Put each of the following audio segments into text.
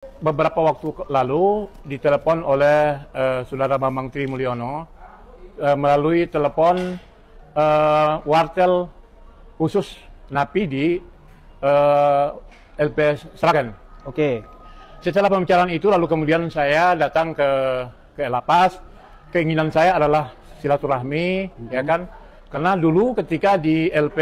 beberapa waktu lalu ditelepon oleh Saudara Bambang Tri Mulyono melalui telepon wartel khusus Napi di LPS Sragen. Oke. Setelah pembicaraan itu, lalu kemudian saya datang ke lapas. Keinginan saya adalah silaturahmi, ya kan? Karena dulu ketika di LP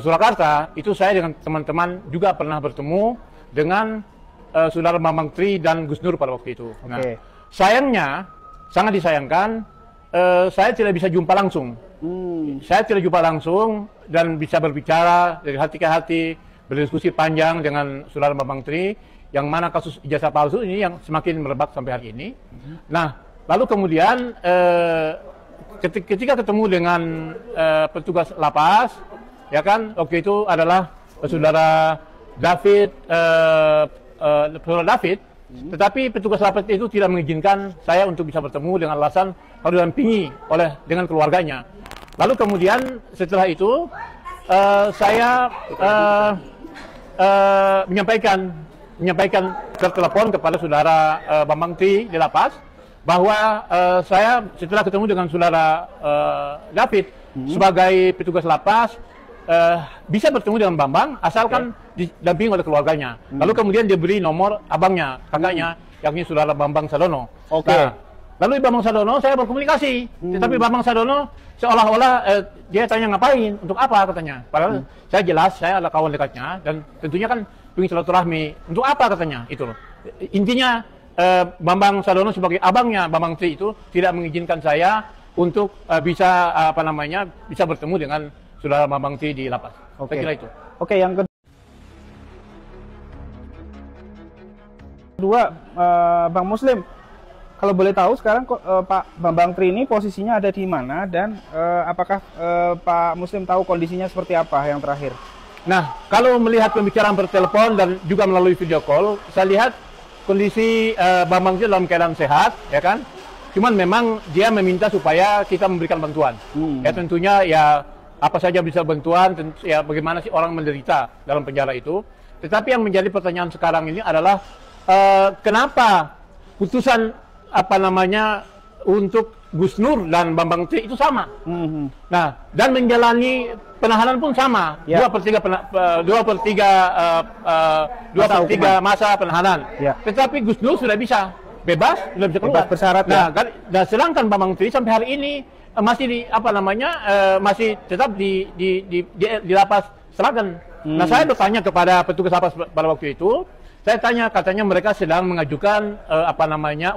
Surakarta itu saya dengan teman-teman juga pernah bertemu dengan Saudara Bambang Tri dan Gus Nur pada waktu itu. Nah, sayangnya, sangat disayangkan, saya tidak bisa jumpa langsung. Saya tidak jumpa langsung dan bisa berbicara dari hati ke hati, berdiskusi panjang dengan Saudara Bambang Tri, yang mana kasus ijazah palsu ini yang semakin merebak sampai hari ini. Nah, lalu kemudian ketika ketemu dengan petugas lapas, ya kan, waktu itu adalah Saudara David, tetapi petugas lapas itu tidak mengizinkan saya untuk bisa bertemu dengan alasan harus didampingi dengan keluarganya. Lalu kemudian setelah itu saya menyampaikan telepon kepada Saudara Bambang Tri di lapas bahwa saya setelah ketemu dengan Saudara David sebagai petugas lapas bisa bertemu dengan Bambang asalkan didampingi oleh keluarganya. Lalu kemudian dia beri nomor abangnya, kakaknya, yakni Saudara Bambang Sadono. Nah, lalu Bambang Sadono saya berkomunikasi, tetapi Bambang Sadono seolah-olah dia tanya ngapain, untuk apa katanya. Padahal saya jelas saya adalah kawan dekatnya dan tentunya kan ingin silaturahmi. Untuk apa katanya itu loh. Intinya Bambang Sadono sebagai abangnya Bambang Tri itu tidak mengizinkan saya untuk bisa bisa bertemu dengan Saudara Bambang Tri di lapas. Saya kira itu. Oke, yang kedua, Bang Muslim, kalau boleh tahu sekarang Pak Bambang Tri ini posisinya ada di mana dan apakah Pak Muslim tahu kondisinya seperti apa yang terakhir? Nah, kalau melihat pembicaraan bertelepon dan juga melalui video call, saya lihat kondisi Bambang Tri dalam keadaan sehat, ya kan? Cuman memang dia meminta supaya kita memberikan bantuan. Ya tentunya ya apa saja bisa bantuan, ya bagaimana sih orang menderita dalam penjara itu. Tetapi yang menjadi pertanyaan sekarang ini adalah kenapa putusan untuk Gus Nur dan Bambang Tri itu sama. Nah, dan menjalani penahanan pun sama, 2/3 masa penahanan. Tetapi Gus Nur sudah bisa bebas, sudah bisa keluar. Bersyarat. Nah, dan sedangkan Bambang Tri sampai hari ini masih masih tetap di lapas Sragen. Nah, saya bertanya kepada petugas lapas pada waktu itu. Saya tanya, katanya mereka sedang mengajukan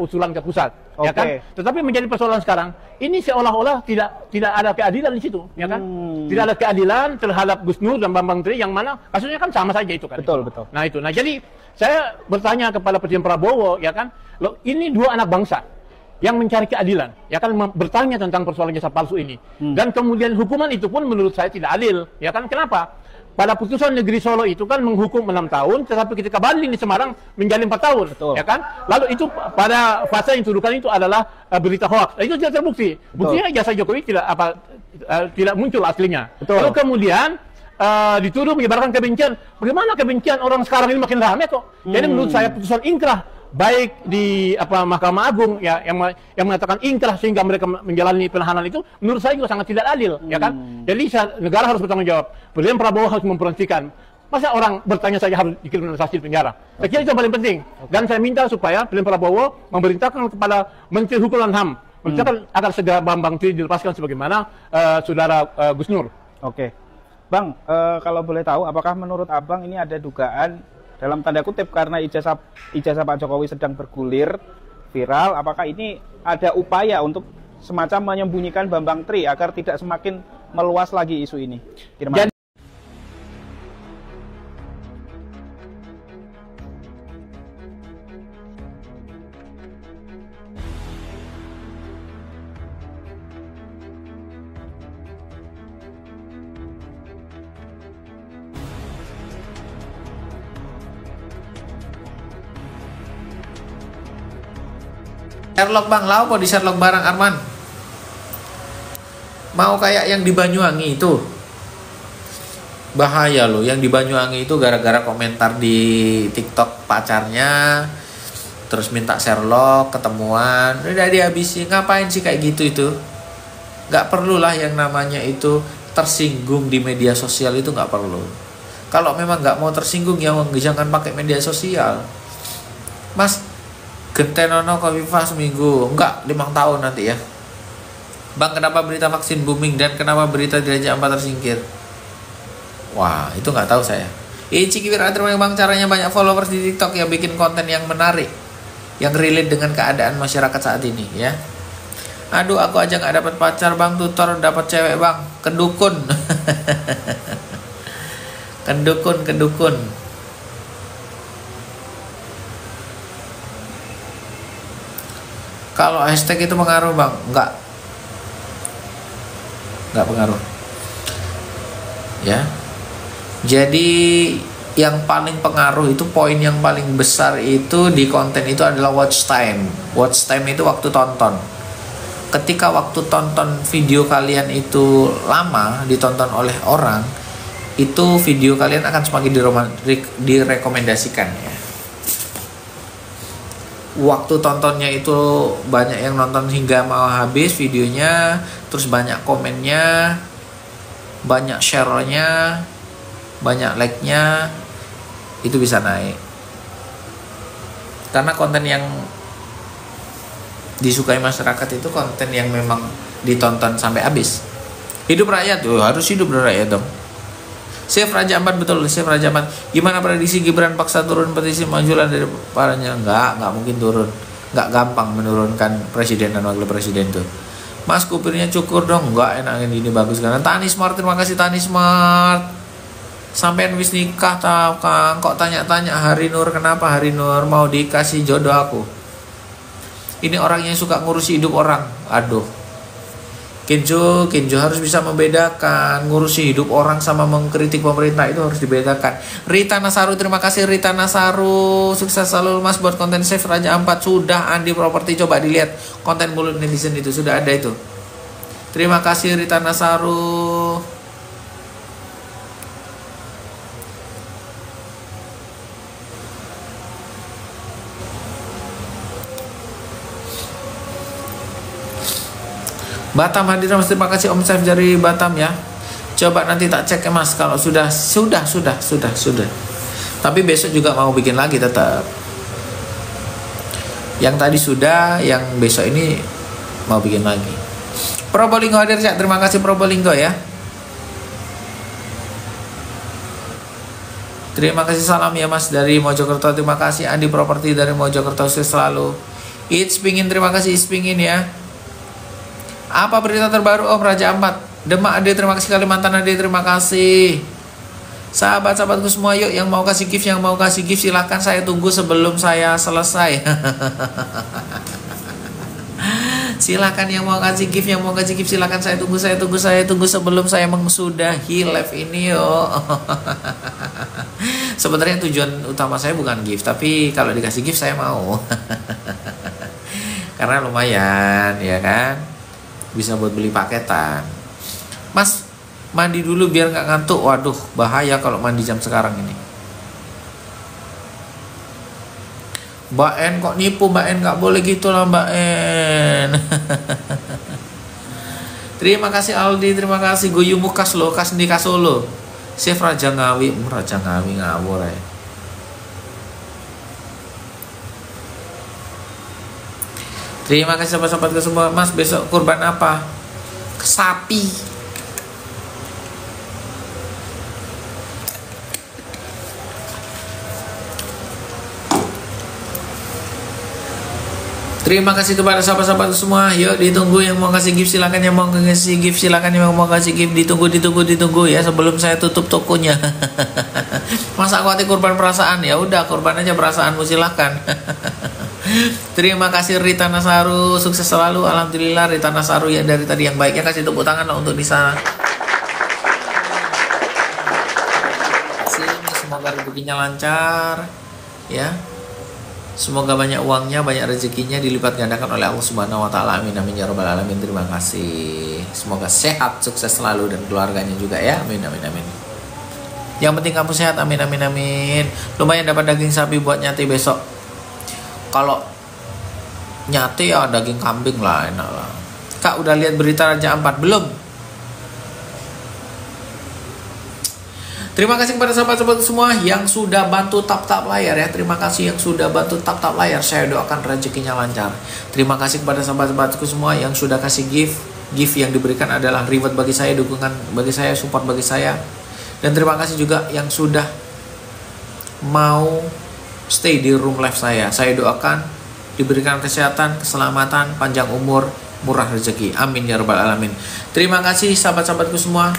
usulan ke pusat, ya kan? Tetapi menjadi persoalan sekarang, ini seolah-olah tidak ada keadilan di situ, ya kan? Tidak ada keadilan terhadap Gus Nur dan Bambang Tri yang mana kasusnya kan sama saja itu kan. Betul. Nah itu. Nah jadi saya bertanya kepada Presiden Prabowo, ya kan? Loh, ini dua anak bangsa yang mencari keadilan, ya kan, bertanya tentang persoalan jasa palsu ini. Dan kemudian hukuman itu pun menurut saya tidak adil, ya kan? Kenapa? Pada putusan negeri Solo itu kan menghukum 6 tahun, tetapi ketika banding di Semarang menjadi 4 tahun, ya kan? Lalu itu pada fase yang dituduhkan itu adalah berita hoax. Itu tidak terbukti. Buktinya jasa Jokowi tidak muncul aslinya. Lalu kemudian dituduh menyebarkan kebencian. Bagaimana kebencian orang sekarang ini makin ramai kok? Jadi menurut saya putusan ingkrah baik di Mahkamah Agung ya yang mengatakan ingkrah sehingga mereka menjalani penahanan itu menurut saya juga sangat tidak adil, ya kan? Jadi negara harus bertanggung jawab. Presiden Prabowo harus memperhentikan. Masa orang bertanya saja harus dikriminalisasi di penjara? Saya kira itu yang paling penting. Dan saya minta supaya Presiden Prabowo memerintahkan kepada Menteri Hukum dan HAM memerintahkan agar segera Bambang Tri dilepaskan sebagaimana Saudara Gus Nur. Oke, Bang, kalau boleh tahu, apakah menurut Abang ini ada dugaan dalam tanda kutip karena ijazah Pak Jokowi sedang bergulir viral, apakah ini ada upaya untuk semacam menyembunyikan Bambang Tri agar tidak semakin meluas lagi isu ini? Sherlock Bang, lau kok di Sherlock barang Arman? Mau kayak yang di Banyuwangi itu? Bahaya loh, yang di Banyuwangi itu gara-gara komentar di TikTok pacarnya, terus minta Sherlock ketemuan, udah dihabisi. Ngapain sih kayak gitu itu? Nggak perlulah yang namanya itu tersinggung di media sosial, itu nggak perlu. Kalau memang nggak mau tersinggung ya jangan pakai media sosial. Mas, gentenono Kofifa seminggu, enggak 5 tahun nanti ya. Bang, kenapa berita vaksin booming dan kenapa berita di Raja Ampat tersingkir? Wah, itu nggak tahu saya. Ciki Wira, terima kasih Bang, caranya banyak followers di TikTok yang bikin konten yang menarik, yang relate dengan keadaan masyarakat saat ini ya. Aduh, aku aja nggak dapat pacar Bang, tutor dapat cewek Bang, kedukun. kedukun. Kalau hashtag itu pengaruh Bang? Enggak pengaruh. Ya. Jadi yang paling pengaruh itu, poin yang paling besar itu di konten itu adalah watch time. Watch time itu waktu tonton. Ketika waktu tonton video kalian itu lama ditonton oleh orang, itu video kalian akan semakin direkomendasikan ya. Waktu tontonnya itu banyak yang nonton hingga mau habis videonya, terus banyak komennya, banyak share-nya, banyak like-nya, itu bisa naik. Karena konten yang disukai masyarakat itu konten yang memang ditonton sampai habis. Hidup rakyat tuh, harus hidup rakyat dong. Chef Raja Ampat, betul, Chef Raja Ampat. Gimana prediksi Gibran paksa turun petisi majulah dari paranya? Enggak mungkin turun. Enggak gampang menurunkan presiden dan wakil presiden tuh. Mas, kupirnya cukur dong. Enggak, enak ini bagus kan. Tani Smart, terima kasih Tani Smart. Sampean wis nikah tau Kang, kok tanya-tanya Hari Nur, kenapa Hari Nur mau dikasih jodoh aku? Ini orang yang suka ngurusi hidup orang. Aduh. Kenjo harus bisa membedakan ngurusi hidup orang sama mengkritik pemerintah, itu harus dibedakan. Rita Nasaru, terima kasih Rita Nasaru, sukses selalu Mas buat konten Chef Raja Ampat. Sudah Andi Properti, coba dilihat konten mulut netizen itu sudah ada itu. Terima kasih Rita Nasaru. Batam hadir Mas, terima kasih Om Chef dari Batam ya. Coba nanti tak cek ya Mas, kalau sudah. Tapi besok juga mau bikin lagi tetap. Yang tadi sudah, yang besok ini mau bikin lagi. Probolinggo hadir ya, terima kasih Probolinggo ya. Terima kasih, salam ya Mas dari Mojokerto, terima kasih Andi Properti dari Mojokerto, selalu. It's pingin, terima kasih It's pingin ya. Apa berita terbaru Om Raja Ampat? Demak Ade, terima kasih. Kalimantan Ade, terima kasih. Sahabat-sahabatku semua, yuk yang mau kasih gift, silahkan, saya tunggu sebelum saya selesai. Silahkan yang mau kasih gift, silahkan, saya tunggu sebelum saya mengsudahi live ini yuk. Sebenarnya tujuan utama saya bukan gift, tapi kalau dikasih gift saya mau. Karena lumayan ya kan, bisa buat beli paketan. Mas, mandi dulu biar nggak ngantuk. Waduh, bahaya kalau mandi jam sekarang ini. Mbak En kok nipu, Mbak En, nggak boleh gitu lah Mbak En. Terima kasih Aldi, terima kasih Guyu Mukas lo, kas di Kasolo. Chef Raja Ngawi ngawur ya. Terima kasih sahabat-sahabat semua. Mas, besok kurban apa? Sapi. Terima kasih kepada sahabat-sahabat semua. Yuk ditunggu yang mau kasih gift, silakan, yang mau kasih gift silakan, yang mau kasih gift ditunggu ya sebelum saya tutup tokonya. Masa aku hati kurban perasaan? Ya udah, kurban aja perasaanmu, silakan. Terima kasih Rita Nasaru, sukses selalu. Alhamdulillah Rita Nasaru ya dari tadi yang baiknya, kasih tepuk tangan lah untuk di sana. Sini, semoga rezekinya lancar ya. Semoga banyak uangnya, banyak rezekinya, dilipat gandakan oleh Allah Subhanahu wa taala. Amin amin ya rabbal alamin. Terima kasih. Semoga sehat, sukses selalu dan keluarganya juga ya. Amin amin amin. Yang penting kamu sehat, amin amin amin. Lumayan dapat daging sapi buat nyate besok. Kalau nyate ya daging kambing lah, enak lah. Kak udah lihat berita Raja Ampat belum? Terima kasih kepada sahabat-sahabat semua yang sudah bantu tap-tap layar ya. Terima kasih yang sudah bantu tap-tap layar. Saya doakan rezekinya lancar. Terima kasih kepada sahabat-sahabatku semua yang sudah kasih gift. Gift yang diberikan adalah reward bagi saya, dukungan bagi saya, support bagi saya. Dan terima kasih juga yang sudah mau stay di room live saya. Saya doakan diberikan kesehatan, keselamatan, panjang umur, murah rezeki. Amin ya rabbal alamin. Terima kasih sahabat-sahabatku semua.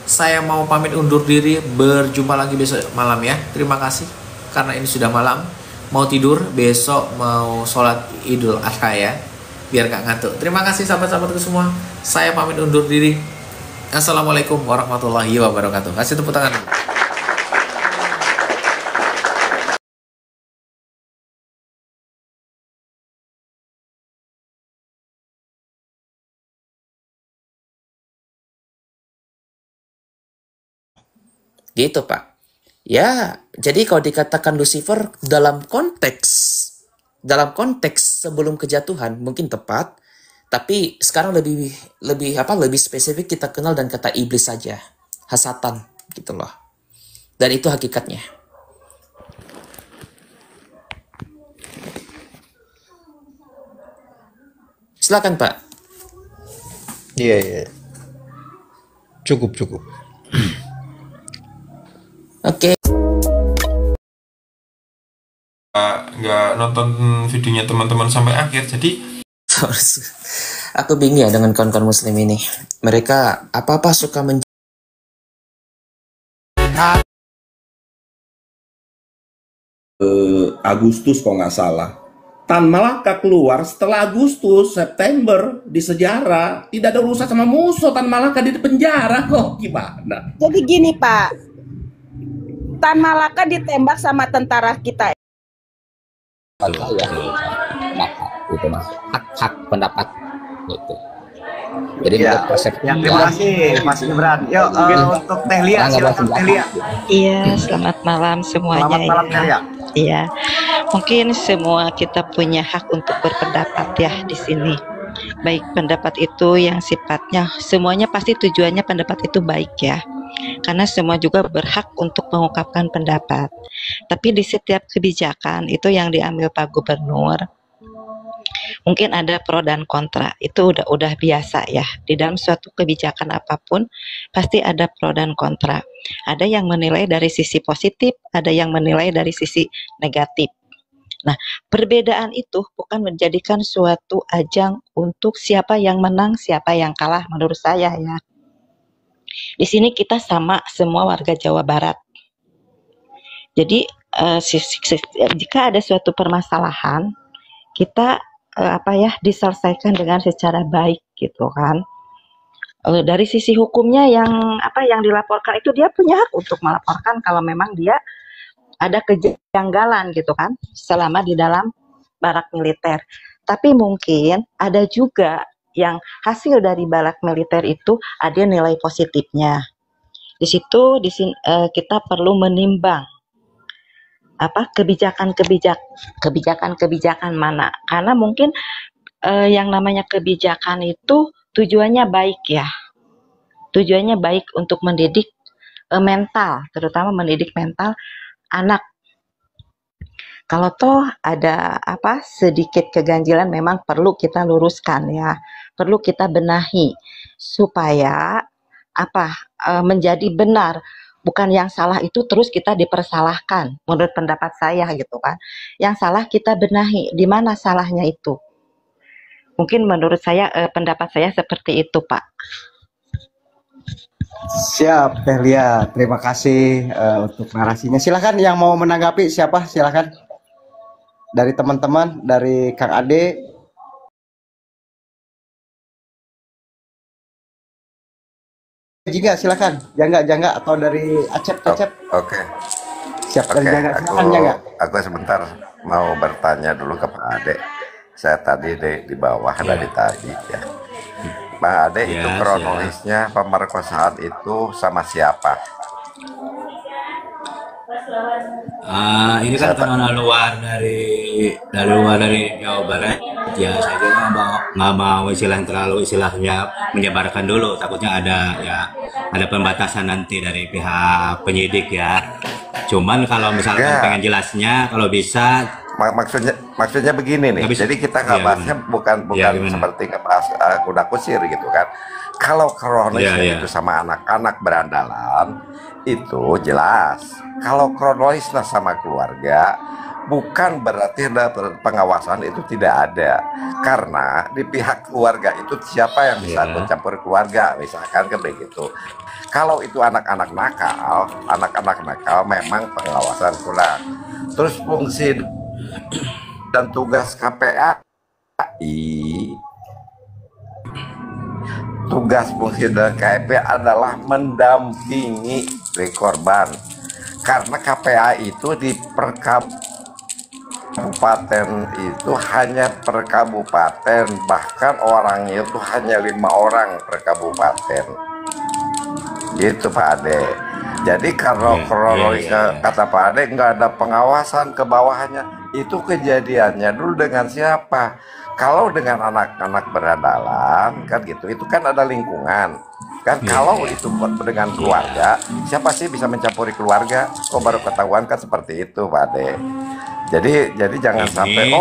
Saya mau pamit undur diri, berjumpa lagi besok malam ya. Terima kasih karena ini sudah malam. Mau tidur, besok mau sholat Idul Adha ya, biar gak ngantuk. Terima kasih sahabat-sahabatku semua. Saya pamit undur diri. Assalamualaikum warahmatullahi wabarakatuh. Kasih tepuk tangan. Gitu, Pak. Ya, jadi kalau dikatakan Lucifer dalam konteks sebelum kejatuhan mungkin tepat, tapi sekarang lebih spesifik kita kenal dan kata iblis saja, hasatan gitu loh. Dan itu hakikatnya. Silakan, Pak. Iya. Cukup. Oke. Nggak nonton videonya teman-teman sampai akhir, jadi Aku bingung ya dengan kawan-kawan muslim ini. Mereka apa-apa suka Agustus kalau nggak salah. Tan Malaka keluar setelah Agustus, September di sejarah. Tidak ada urusan sama musuh, Tan Malaka di penjara kok. Gimana? Jadi gini Pak, Tan Malaka ditembak sama tentara kita. Itu mah hak pendapat gitu. Jadi Ya, terima kasih Mas Gibran. Yuk, untuk Teh Lia, silakan Teh Lia. Iya, selamat malam semuanya. Selamat malam Teh Lia. Iya, mungkin semua kita punya hak untuk berpendapat ya di sini. Baik pendapat itu yang sifatnya semuanya pasti tujuannya pendapat itu baik ya. Karena semua juga berhak untuk mengungkapkan pendapat. Tapi di setiap kebijakan itu yang diambil Pak Gubernur, mungkin ada pro dan kontra. Itu udah biasa ya. Di dalam suatu kebijakan apapun pasti ada pro dan kontra. Ada yang menilai dari sisi positif, ada yang menilai dari sisi negatif. Nah, perbedaan itu bukan menjadikan suatu ajang untuk siapa yang menang, siapa yang kalah menurut saya ya. Di sini kita sama semua warga Jawa Barat. Jadi jika ada suatu permasalahan, kita diselesaikan dengan secara baik gitu kan. Dari sisi hukumnya yang dilaporkan itu dia punya hak untuk melaporkan kalau memang dia ada kejanggalan gitu kan selama di dalam barak militer. Tapi mungkin ada juga yang hasil dari barak militer itu ada nilai positifnya. Di situ kita perlu menimbang kebijakan mana, karena mungkin yang namanya kebijakan itu tujuannya baik ya, tujuannya baik untuk mendidik mental, terutama mendidik mental anak. Kalau toh ada sedikit keganjilan memang perlu kita luruskan ya, perlu kita benahi supaya menjadi benar. Bukan yang salah itu terus kita dipersalahkan, menurut pendapat saya gitu kan. Yang salah kita benahi, di mana salahnya itu. Mungkin menurut saya pendapat saya seperti itu Pak. Siap Teh Lia, terima kasih untuk narasinya. Silakan yang mau menanggapi siapa? Silakan. Dari teman-teman, dari Kang Ade. Jingga silakan, Jangga atau dari Acep. Oke. Siap dari Jangga, silakan Jangga. Aku sebentar mau bertanya dulu ke Pak Ade. Saya tadi di bawah dari tadi ya. Pak Ade itu kronologisnya pemerkosaan itu sama siapa? Ini kan karena luar dari Jawa Barat, ya saya juga nggak mau istilahnya menyebarkan dulu, takutnya ada pembatasan nanti dari pihak penyidik ya. Kuman kalau misalkan pengen jelasnya, kalau bisa maksudnya begini nih. Jadi kita nggak bahasnya bukan seperti ngebahas kuda kusir gitu kan. Kalau kronisnya itu sama anak-anak berandalan itu jelas. Kalau kronisnya sama keluarga, bukan berarti ada pengawasan itu tidak ada. Karena di pihak keluarga itu siapa yang bisa mencampur keluarga, misalkan kan begitu. Kalau itu anak-anak nakal memang pengawasan kurang. Terus fungsi dan tugas KPAI, tugas fungsi dan KPAI adalah mendampingi korban. Karena KPAI itu di kabupaten itu hanya per kabupaten, bahkan orangnya itu hanya 5 orang per kabupaten. Gitu Pak Ade. Jadi kalau kata Pak Ade nggak ada pengawasan ke bawahnya, itu kejadiannya dulu dengan siapa? Kalau dengan anak-anak berandalan kan gitu, itu kan ada lingkungan kan. Kalau itu dengan keluarga, siapa sih bisa mencampuri keluarga? Kok baru ketahuan kan seperti itu Pak Ade. Jadi jangan sampai